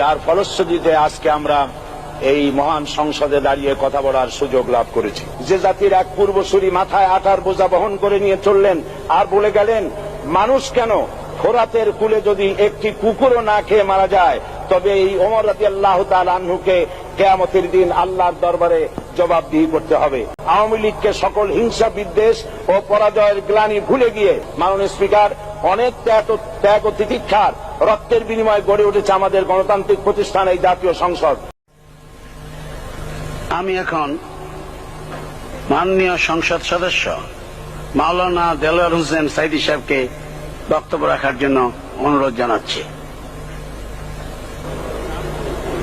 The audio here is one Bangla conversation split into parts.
যার ফলশ্রুতিতে আজকে আমরা এই মহান সংসদে দাঁড়িয়ে কথা বলার সুযোগ লাভ করেছি। যে জাতির এক পূর্বসূরি মাথায় আটার বোঝা বহন করে নিয়ে চললেন আর বলে গেলেন, মানুষ কেন, ফোরাতের কূলে যদি একটি কুকুরও না খেয়ে মারা যায় তবে এই ওমর রাদিয়াল্লাহু তাআলা আনহুকে কিয়ামতের দিন আল্লাহর দরবারে জবাবদিহি করতে হবে। আওয়ামী লীগকে সকল হিংসা বিদ্বেষ ও পরাজয়ের গ্লানি ভুলে গিয়ে মাননীয় স্পিকার, অনেক ত্যাগ ও তিতিক্ষার রক্তের বিনিময়ে গড়ে উঠেছে আমাদের গণতান্ত্রিক প্রতিষ্ঠান এই জাতীয় সংসদ। আমি এখন মাননীয় সংসদ সদস্য মাওলানা দেলোয়ার হোসেন সাইদী সাহেবকে বক্তব্য রাখার জন্য অনুরোধ জানাচ্ছি।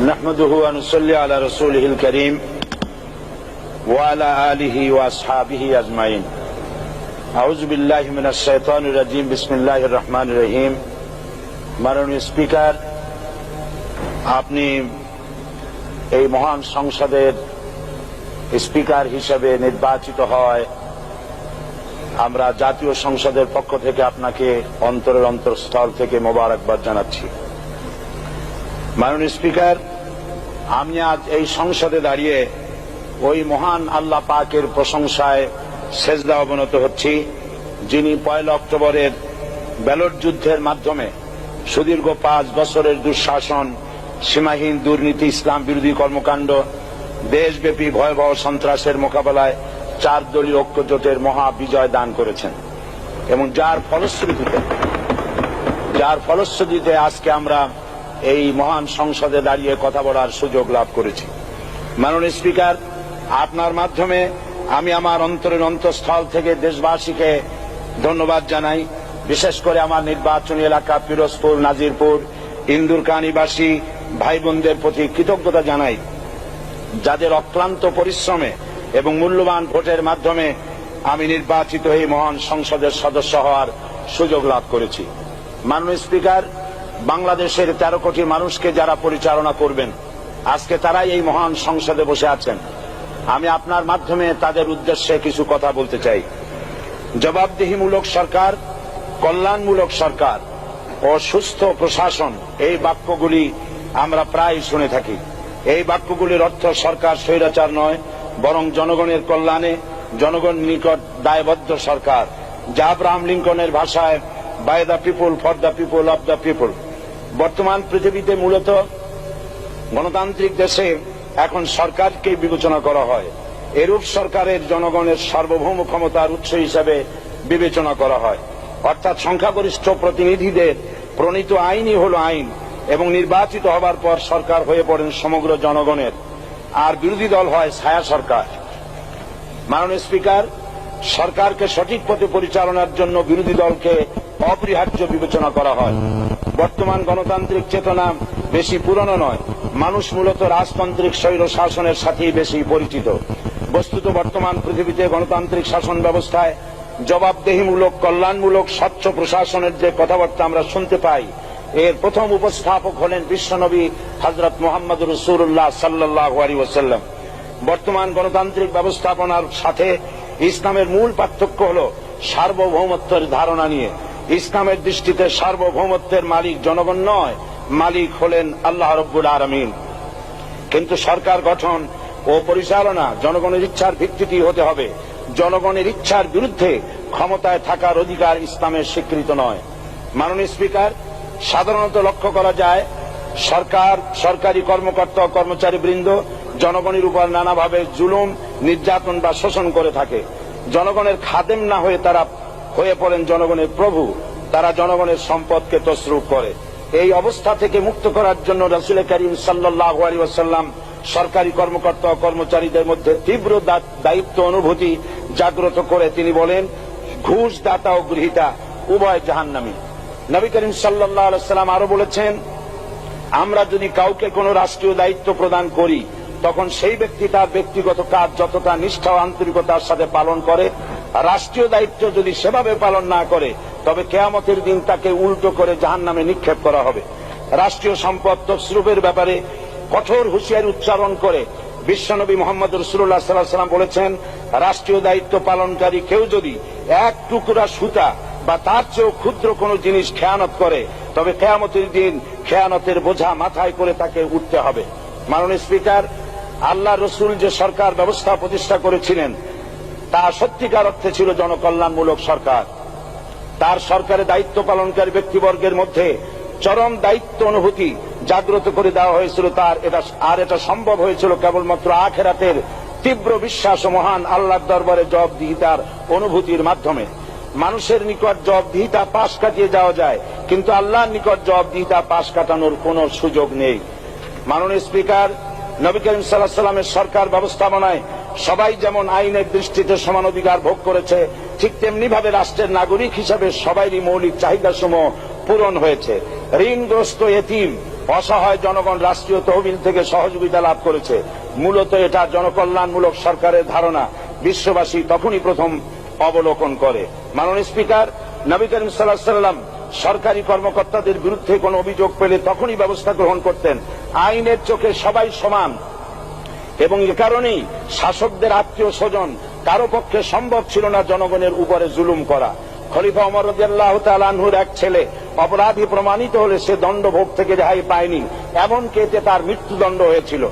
নাহমাদুহু ওয়া নুসাল্লি আলা রাসূলিহিল কারীম ওয়া আলা আলিহি ওয়া আসহাবিহি আজমাইন। আউযু বিল্লাহি মিনাশ শাইতানির রাজীম। বিসমিল্লাহির রহমানির রহিম। মাননীয় স্পিকার, আপনি এই মহান সংসদের স্পিকার হিসেবে নির্বাচিত হয় আমরা জাতীয় সংসদের পক্ষ থেকে আপনাকে অন্তরের অন্তঃস্থল থেকে মোবারকবাদ জানাচ্ছি। মাননীয় স্পিকার, আমি আজ এই সংসদে দাঁড়িয়ে ওই মহান আল্লাহ পাকের প্রশংসায় সেজদা অবনত হচ্ছি, যিনি 1 অক্টোবরের ব্যালট যুদ্ধের মাধ্যমে সুদীর্ঘ 5 বছরের দুঃশাসন, সীমাহীন দুর্নীতি, ইসলাম বিরোধী কর্মকাণ্ড, দেশব্যাপী ভয়াবহ সন্ত্রাসের মোকাবেলায় 4 দলীয় ঐক্যজোটের মহা বিজয় দান করেছেন এবং যার ফলশ্রুতিতে আজকে আমরা এই মহান সংসদে দাঁড়িয়ে কথা বলার সুযোগ লাভ করেছি। মাননীয় স্পিকার, আপনার মাধ্যমে আমি আমার অন্তরের অন্তঃস্থল থেকে দেশবাসীকে ধন্যবাদ জানাই। বিশেষ করে আমার নির্বাচনী এলাকা পিরোজপুর, নাজিরপুর, ইন্দুরকানীবাসী ভাই বোনদের প্রতি কৃতজ্ঞতা জানাই, যাদের অক্লান্ত পরিশ্রমে এবং মূল্যবান ভোটের মাধ্যমে আমি নির্বাচিত এই মহান সংসদের সদস্য হওয়ার সুযোগ লাভ করেছি। মাননীয় স্পিকার, বাংলাদেশের 13 কোটি মানুষকে যারা পরিচালনা করবেন আজকে তারাই এই মহান সংসদে বসে আছেন। আমি আপনার মাধ্যমে তাদের উদ্দেশ্যে কিছু কথা বলতে চাই। জবাবদিহিমূলক সরকার, কল্যাণমূলক সরকার ও সুস্থ প্রশাসন, এই বাক্যগুলি আমরা প্রায় শুনে থাকি। এই বাক্যগুলির অর্থ সরকার স্বৈরাচার নয়, বরং জনগণের কল্যাণে জনগণ নিকট দায়বদ্ধ সরকার, যা আব্রাহাম লিঙ্কনের ভাষায় by the people, for the people, of the people. বর্তমান পৃথিবীতে মূলত গণতান্ত্রিক দেশে এখন সরকারকে বিবেচনা করা হয়। এরূপ সরকারের জনগণের সার্বভৌম ক্ষমতার উৎস হিসেবে বিবেচনা করা হয়, অর্থাৎ সংখ্যাগরিষ্ঠ প্রতিনিধিদের প্রণীত আইনই হল আইন এবং নির্বাচিত হবার পর সরকার হয়ে পড়েন সমগ্র জনগণের, আর বিরোধী দল হয় ছায়া সরকার। মাননীয় স্পিকার, সরকারকে সঠিক পথে পরিচালনার জন্য বিরোধী দলকে অপরিহার্য বিবেচনা করা হয়। বর্তমান গণতান্ত্রিক চেতনা বেশি পুরনো নয়, মানুষ মূলত রাজতান্ত্রিক স্বৈর শাসনের সাথেই বেশি পরিচিত। বস্তুত বর্তমান পৃথিবীতে গণতান্ত্রিক শাসন ব্যবস্থায় জবাবদিহিমূলক, কল্যাণমূলক, স্বচ্ছ প্রশাসনের যে কথাবার্তা আমরা শুনতে পাই, এর প্রথম উপস্থাপক হলেন বিশ্বনবী হযরত মুহাম্মদ রাসূলুল্লাহ সাল্লাল্লাহু আলাইহি ওয়াসাল্লাম। বর্তমান গণতান্ত্রিক ব্যবস্থাপনার সাথে ইসলামের মূল পার্থক্য হল সার্বভৌমত্বের ধারণা নিয়ে। ইসলামের দৃষ্টিতে সার্বভৌমত্বের মালিক জনগণ নয়, মালিক হলেন আল্লাহ রাব্বুল আলামিন। কিন্তু সরকার গঠন ও পরিচালনা জনগণের ইচ্ছার ভিত্তিতে হতে হবে। জনগণের ইচ্ছার বিরুদ্ধে ক্ষমতায় থাকার অধিকার ইসলামের স্বীকৃত নয়। মাননীয় স্পিকার, সাধারণত লক্ষ্য করা যায় সরকার, সরকারি কর্মকর্তা, কর্মচারীবৃন্দ জনগণের উপর নানাভাবে জুলুম, নির্যাতন বা শোষণ করে থাকে। জনগণের খাদেম না হয়ে তারা হয়ে পড়েন জনগণের প্রভু। তারা জনগণের সম্পদকে তসরুপ করে। এই অবস্থা থেকে মুক্ত করার জন্য রাসূল করিম সাল্লাল্লাহু আলাইহি ওয়াসাল্লাম সরকারি কর্মকর্তা ও কর্মচারীদের মধ্যে তীব্র দায়িত্ব অনুভূতি জাগ্রত করে তিনি বলেন, ঘুষ দাতা ও গৃহীতা উভয় জাহান্নামী। নবী করিম সাল্লাল্লাহু আলাইহি ওয়াসাল্লাম আরো বলেছেন, আমরা যদি কাউকে কোনো রাষ্ট্রীয় দায়িত্ব প্রদান করি তখন সেই ব্যক্তি তার ব্যক্তিগত কাজ যতটা নিষ্ঠা ও আন্তরিকতার সাথে পালন করে, রাষ্ট্রীয় দায়িত্ব যদি সেভাবে পালন না করে তবে কিয়ামতের দিন তাকে উল্টো করে জাহান্নামে নিক্ষেপ করা হবে। রাষ্ট্রীয় সম্পদ তসরুপের ব্যাপারে কঠোর হুঁশিয়ারি উচ্চারণ করে বিশ্বনবী মুহাম্মদ রাসূলুল্লাহ সাল্লাল্লাহু আলাইহি ওয়াসাল্লাম বলেছেন, রাষ্ট্রীয় দায়িত্ব পালনকারী কেউ যদি এক টুকরা সুতা বা তার চেয়েও ক্ষুদ্র কোনো জিনিস খেয়ানত করে তবে কিয়ামতের দিন খেয়ানতের বোঝা মাথায় করে তাকে উঠতে হবে। মাননীয় স্পিকার, আল্লাহ রসুল যে সরকার ব্যবস্থা প্রতিষ্ঠা করেছিলেন তা সত্যিকার অর্থে ছিল জনকল্যাণমূলক সরকার। তার সরকারে দায়িত্ব পালনকারী ব্যক্তিবর্গের মধ্যে চরম দায়িত্ব অনুভূতি জাগ্রত করে দেওয়া হয়েছিল। এটা সম্ভব হয়েছিল কেবলমাত্র আখিরাতের তীব্র বিশ্বাস ও মহান আল্লাহর দরবারে জবাবদিহিতার অনুভূতির মাধ্যমে। মানুষের নিকট জবাবদিহিতা পাশ কাটিয়ে যাওয়া যায়, কিন্তু আল্লাহর নিকট জবাবদিহিতা পাশ কাটানোর কোনো সুযোগ নেই। মাননীয় স্পিকার, নবী করিম সাল্লাল্লাহু আলাইহি ওয়াসাল্লামের সরকার ব্যবস্থাপনায় সবাই যেমন আইনের দৃষ্টিতে সমান অধিকার ভোগ করেছে, ঠিক তেমনি ভাবে রাষ্ট্রের নাগরিক হিসাবে সবারই মৌলিক চাহিদাসমূহ পূরণ হয়েছে। ঋণগ্রস্ত এতিম অসহায় জনগণ রাষ্ট্রীয় তহবিল থেকে সহযোগিতা লাভ করেছে। মূলত এটা জনকল্যাণমূলক সরকারের ধারণা বিশ্ববাসী তখনই প্রথম অবলোকন করে। মাননীয় স্পিকার, নবী করিম সাল্লাল্লাহু আলাইহি ওয়াসাল্লাম সরকারি কর্মকর্তাদের বিরুদ্ধে কোনো অভিযোগ পেলে তখনই ব্যবস্থা গ্রহণ করতেন। আইনের চোখে সবাই সমান এবং এ কারণেই শাসকদের আত্মীয় স্বজন কারো পক্ষে সম্ভব ছিল না জনগণের উপরে জুলুম করা। খলিফা ওমর রাদিয়াল্লাহু তাআলা আনহুর এক ছেলে অপরাধী প্রমাণিত হলে সে দণ্ডভোগ থেকে রেহাই পায়নি, এমনকি এতে তার মৃত্যুদণ্ড হয়েছিল।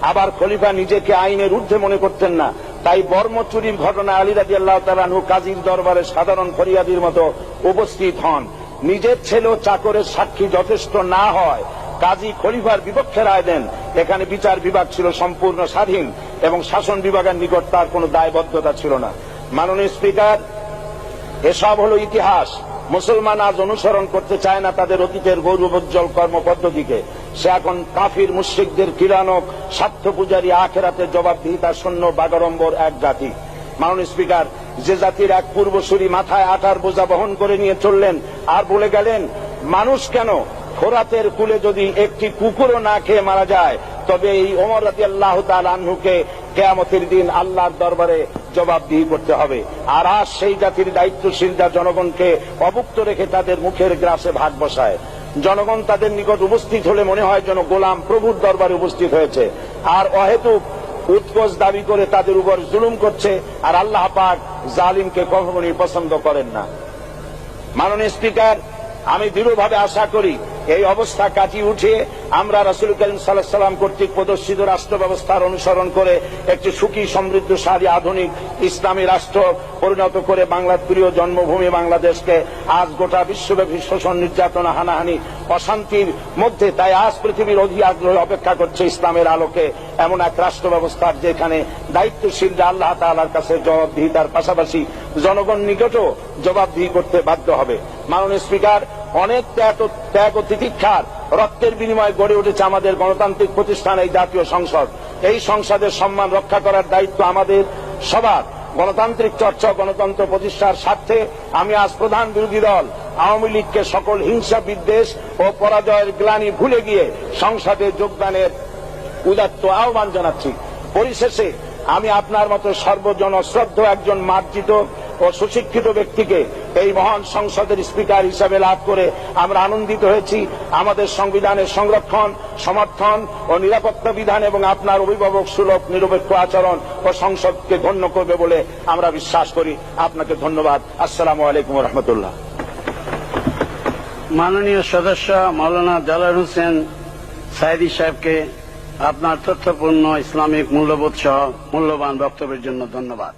আবার খলিফা নিজেকে আইনের ঊর্ধ্বে মনে করতেন না, তাই বর্ম চুরির ঘটনায় আলী রাদিয়াল্লাহু তাআলা আনহু কাজীর দরবারে সাধারণ ফরিয়াদির মতো উপস্থিত হন। নিজের ছেলে ও চাকরের সাক্ষী যথেষ্ট না হয় কাজী খলিফার বিপক্ষে রায় দেন। এখানে বিচার বিভাগ ছিল সম্পূর্ণ স্বাধীন এবং শাসন বিভাগের নিকট তার কোনো দায়বদ্ধতা ছিল না। মাননীয় স্পিকার, এসব হলো ইতিহাস। মুসলমান আজ অনুসরণ করতে চায় না তাদের অতীতের গৌরবোজ্জ্বল কর্মপদ্ধতিকে। সে এখন কাফির মুশরিকদের কিরানক স্বার্থ পূজারী আখিরাতের জবাবদিহিতা শূন্য বাগাড়ম্বর এক জাতি। মাননীয় স্পিকার, যে জাতির এক পূর্বসূরি মাথায় আটার বোঝা বহন করে নিয়ে চললেন আর বলে গেলেন, মানুষ কেন, ফোরাতের কূলে যদি একটি কুকুরও না খেয়ে মারা যায় তবে এই ওমর রাদিয়াল্লাহু তাআলা আনহুকে কিয়ামতের দিন আল্লাহর দরবারে জবাবদিহি করতে হবে। আর আজ সেই জাতির দায়িত্বশীলরা জনগণকে অভুক্ত রেখে তাদের মুখের গ্রাসে ভাগ বসায়। জনগণ তাদের নিকট উপস্থিত হলে মনে হয় যেন গোলাম প্রভুর দরবারে উপস্থিত হয়েছে, আর অহেতুক উৎকোচ দাবি করে তাদের উপর জুলুম করছে। আর আল্লাহ পাক জালিমকে কখনোই পছন্দ করেন না। মাননীয় স্পিকার, আমি দৃঢ়ভাবে আশা করি এই অবস্থা কাটিয়ে উঠিয়ে আমরা রাসূল করিম সাল্লাল্লাহু আলাইহি ওয়াসাল্লাম কর্তৃক প্রদর্শিত রাষ্ট্র ব্যবস্থার অনুসরণ করে একটি সুখী সমৃদ্ধশালী আধুনিক ইসলামী রাষ্ট্র পরিণত করে বাংলার প্রিয় জন্মভূমি বাংলাদেশকে আজ গোটা বিশ্বব্যাপী শোষণ, নির্যাতনা, হানাহানি, অশান্তির মধ্যে, তাই আজ পৃথিবীর অধীর আগ্রহে অপেক্ষা করছে ইসলামের আলোকে এমন এক রাষ্ট্র ব্যবস্থার যেখানে দায়িত্বশীলরা আল্লাহ তাআলার কাছে জবাবদিহিতার পাশাপাশি জনগণ নিকটও জবাবদিহি করতে বাধ্য হবে। মাননীয় স্পিকার, অনেক ত্যাগ ও তিতিক্ষার রক্তের বিনিময়ে গড়ে উঠেছে আমাদের গণতান্ত্রিক প্রতিষ্ঠান এই জাতীয় সংসদ। এই সংসদের সম্মান রক্ষা করার দায়িত্ব আমাদের সবার। গণতান্ত্রিক চর্চা, গণতন্ত্র প্রতিষ্ঠার স্বার্থে আমি আজ প্রধান বিরোধী দল আওয়ামী লীগকে সকল হিংসা, বিদ্বেষ ও পরাজয়ের গ্লানি ভুলে গিয়ে সংসদে যোগদানের উদাত্ত আহ্বান জানাচ্ছি। পরিশেষে আমি আপনার মতো সর্বজন শ্রদ্ধেয় একজন মার্জিত ও সুশিক্ষিত ব্যক্তিকে এই মহান সংসদের স্পিকার হিসাবে লাভ করে আমরা আনন্দিত হয়েছি। আমাদের সংবিধানের সংরক্ষণ, সমর্থন ও নিরাপত্তা বিধান এবং আপনার অভিভাবক সুলভ নিরপেক্ষ আচরণ ও সংসদকে ধন্য করবে বলে আমরা বিশ্বাস করি। আপনাকে ধন্যবাদ। আসসালামু আলাইকুম ওয়া রাহমাতুল্লাহ। মাননীয় সদস্য মাওলানা দেলোয়ার হোসেন সাঈদী সাহেবকে আপনার তথ্যপূর্ণ ইসলামিক মূল্যবোধ সহ মূল্যবান বক্তব্যের জন্য ধন্যবাদ।